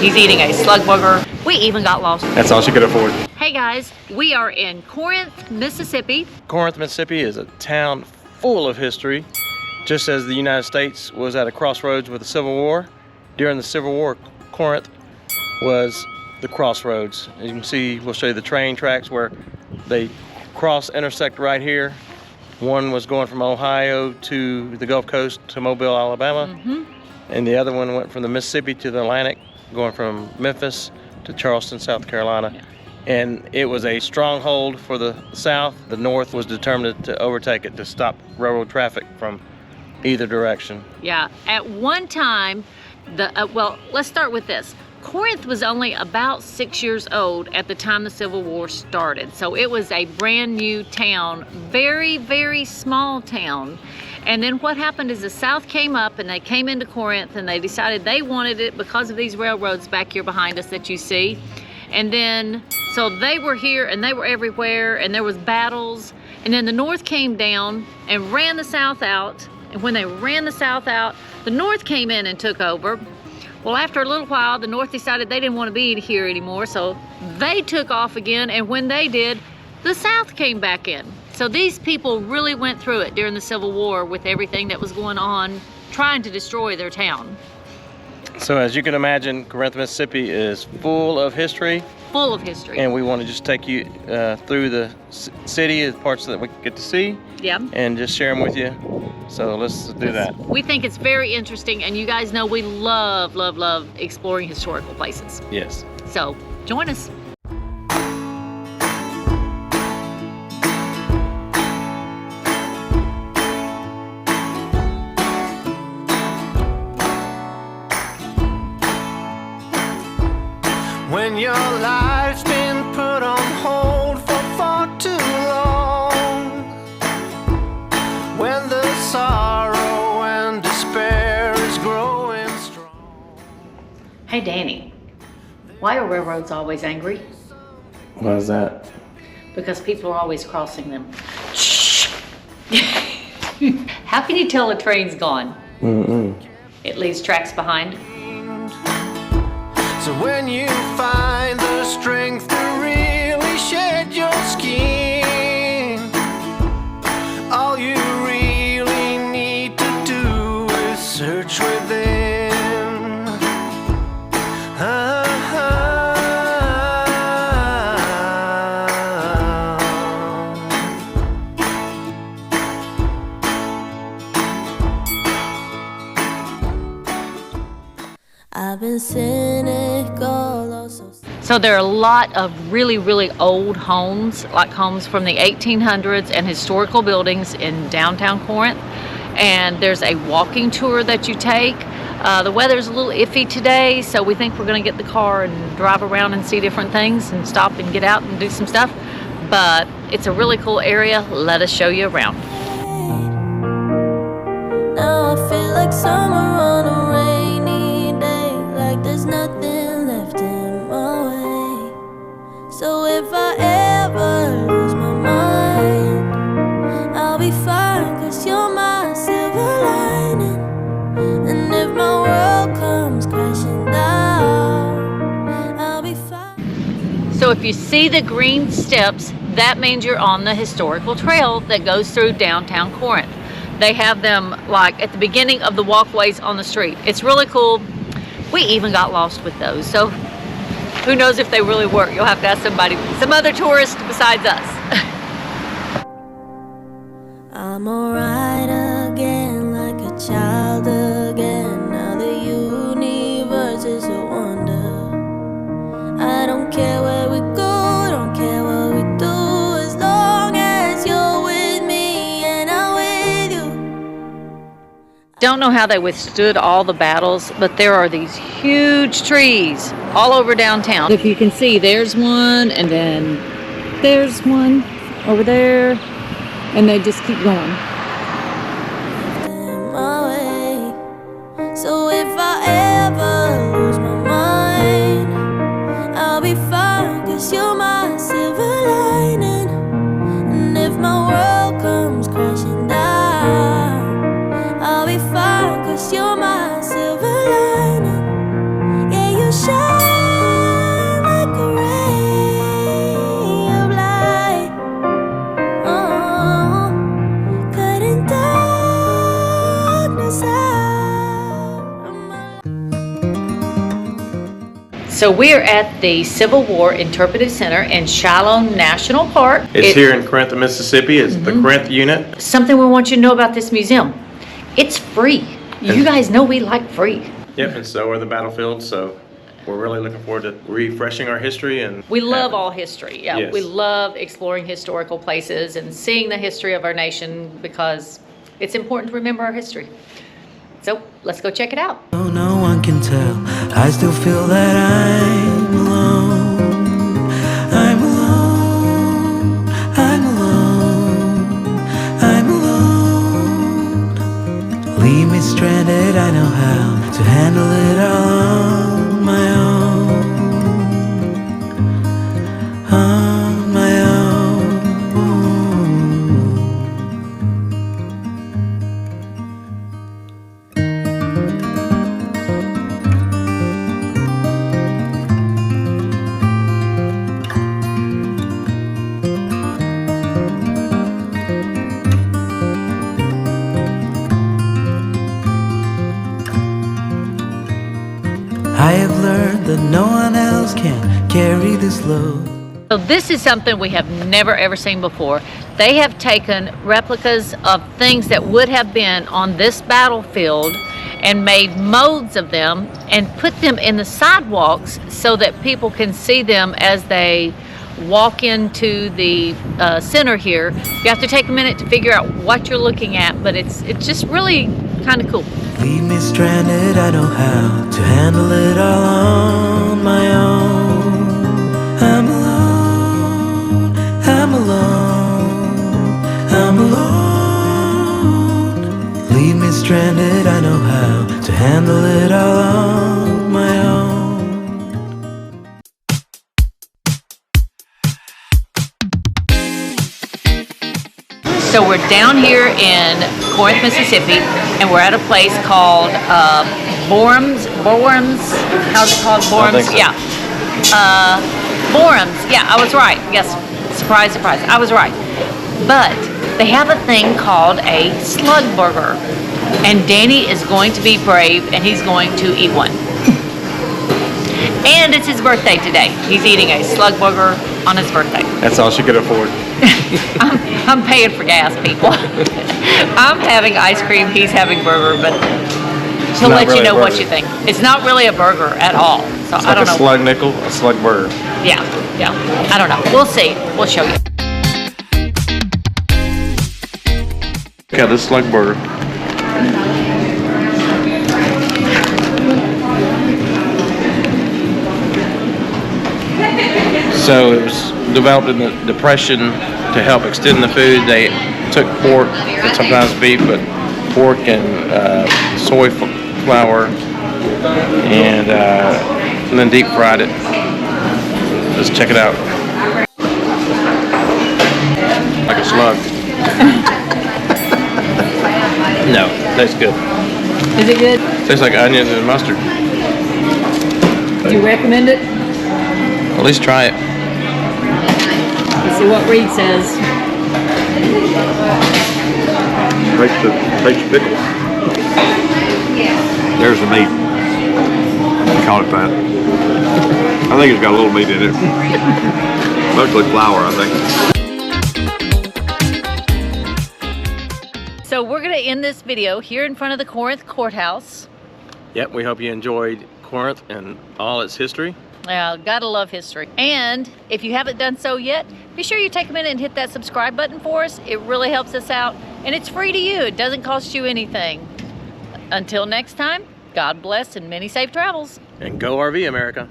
He's eating a slug burger. We even got lost. That's all she could afford. Hey guys, we are in Corinth, Mississippi. Corinth, Mississippi is a town full of history. Just as the United States was at a crossroads with the Civil War, during the Civil War, Corinth was the crossroads. As you can see, we'll show you the train tracks where they intersect right here. One was going from Ohio to the Gulf Coast to Mobile, Alabama. And the other one went from the Mississippi to the Atlantic, going from Memphis to Charleston, South Carolina. And it was a stronghold for the South. The North was determined to overtake it, to stop railroad traffic from either direction. Yeah, at one time, well, let's start with this. Corinth was only about 6 years old at the time the Civil War started. So it was a brand new town, very, very small town. And then what happened is the South came up and they came into Corinth and they decided they wanted it because of these railroads back here behind us that you see. And then, so they were here and they were everywhere and there was battles. And then the North came down and ran the South out. And when they ran the South out, the North came in and took over. Well, after a little while, the North decided they didn't want to be here anymore, so they took off again, and when they did, the South came back in. So these people really went through it during the Civil War with everything that was going on, trying to destroy their town. So as you can imagine, Corinth, Mississippi is full of history. Full of history. And we want to just take you through the city, the parts that we get to see. Yeah. And just share them with you. So let's do that. We think it's very interesting, and you guys know we love, love, love exploring historical places. Yes. So join us. When your life's been put on hold for far too long, when the sorrow and despair is growing strong. Hey Danny, why are railroads always angry? Why is that? Because people are always crossing them. Shh. How can you tell a train's gone? It leaves tracks behind. So when you find the strength to really shed your skin, all you really need to do is search within. I've been cynical. So there are a lot of really, really old homes, like homes from the 1800s and historical buildings in downtown Corinth. And there's a walking tour that you take. The weather's a little iffy today, so we think we're gonna get the car and drive around and see different things and stop and get out and do some stuff. But it's a really cool area. Let us show you around. Now I feel like summer on a rainy day, like there's nothing left in my way. So if I ever lose my mind, I'll be fine, 'cause you're my silver lining. And if my world comes crashing down, I'll be fine. So if you see the green steps, that means you're on the historical trail that goes through downtown Corinth. They have them like at the beginning of the walkways on the street. It's really cool. We even got lost with those. So who knows if they really work? You'll have to ask somebody, some other tourist besides us. I'm alright again, like a child again. Now the universe is a wonder. I don't care where we go, don't care what we do, as long as you're with me and I'm with you. Don't know how they withstood all the battles, but there are these huge trees all over downtown. If you can see, there's one, and then there's one over there, and they just keep going. My way. So if I ever lose my mind, I'll be fine, 'cause you're my silver lining. And if my world comes crashing down, I'll be fine, 'cause you're my silver lining. Yeah, you shine. So we're at the Civil War Interpretive Center in Shiloh National Park. It's here in Corinth, Mississippi. It's the Corinth unit. Something we want you to know about this museum. It's free. You guys know we like free. Yep, and so are the battlefields, so we're really looking forward to refreshing our history. And we love all history. Yeah, Yes. we love exploring historical places and seeing the history of our nation because it's important to remember our history. So let's go check it out. Oh, no one can tell. I still feel that I'm alone. I'm alone. I'm alone. I'm alone. Leave me stranded. I know how to handle it all on my own. On my own. I have learned that no one else can carry this load. So this is something we have never ever seen before. They have taken replicas of things that would have been on this battlefield and made molds of them and put them in the sidewalks so that people can see them as they walk into the center here. You have to take a minute to figure out what you're looking at, but it's just really kind of cool. Leave me stranded, I know how to handle it all on my own. I'm alone, I'm alone, I'm alone. Leave me stranded, I know how to handle it all on my own. So we're down here in Corinth, Mississippi, and we're at a place called Borroum's, how's it called? Borroum's, so. yeah. Borroum's, yeah, I was right. Yes, surprise, surprise, I was right. But they have a thing called a slug burger, and Danny is going to be brave, and he's going to eat one. And it's his birthday today. He's eating a slug burger on his birthday. that's all she could afford. I'm paying for gas, people. I'm having ice cream, he's having burger, but he'll not let really you know a what burger. you think. It's not really a burger at all. So It's I like don't a know. slug nickel, a slug burger. Yeah. I don't know. We'll see. We'll show you. Got this slug burger. So it was developed in the Depression to help extend the food. They took pork and sometimes beef, but pork and soy flour and then deep fried it. Let's check it out. Like a slug. No, tastes good. Is it good? Tastes like onions and mustard. Do you recommend it? At least try it. Let's see what Reed says. Takes the pickle. There's the meat. Call it that. I think it's got a little meat in it. Mostly flour, I think. So we're going to end this video here in front of the Corinth Courthouse. Yep, we hope you enjoyed Corinth and all its history. Yeah, gotta love history. And if you haven't done so yet, be sure you take a minute and hit that subscribe button for us. It really helps us out, and it's free to you. It doesn't cost you anything. Until next time, God bless and many safe travels. And go RV, America.